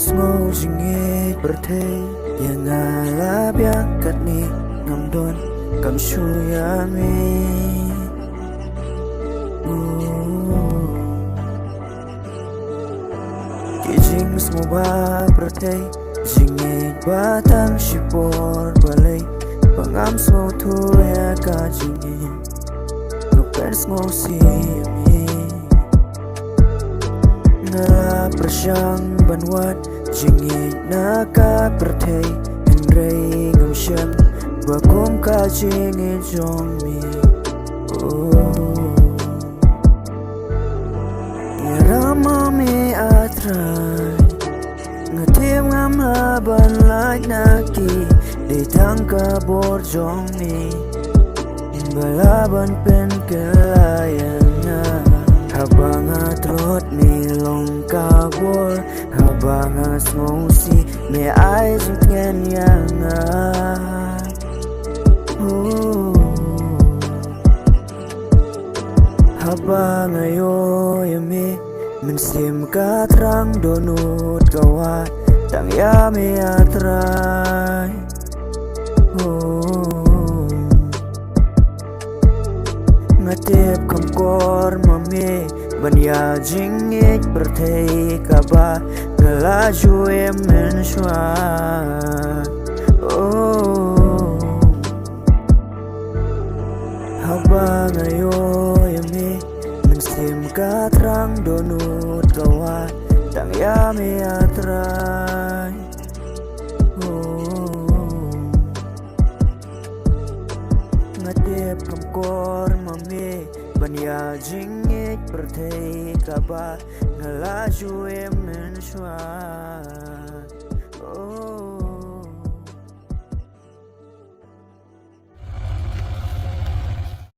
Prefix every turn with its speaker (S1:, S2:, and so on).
S1: ngô jingit berthei yang ala biakat ni ngamdon kam shuyami kijing smoba berthei jingit batang shipor balai pangam smo tu ya ka jingit no pers mo siami na prasyang banwat jingit na ka berthei henrei ngamshan bakum ka jingit jongmi Rama me atrai ngatim ngam laban like naki ditang ka borjong mi balaban pen kelayana habang atrot mi long ka bor habang asmosi me eyes ngen yanga habang ayo yame mensim ka terang donut kawat tang yame atrai ngatip kamkor mame banya jingit berthei kaba ngelaju emen shwa habang ayo yame mensim ka terang donut kawat tang yame atrai ngatip kamkor mame banya jingit berthei kaba ngelaju emen shwa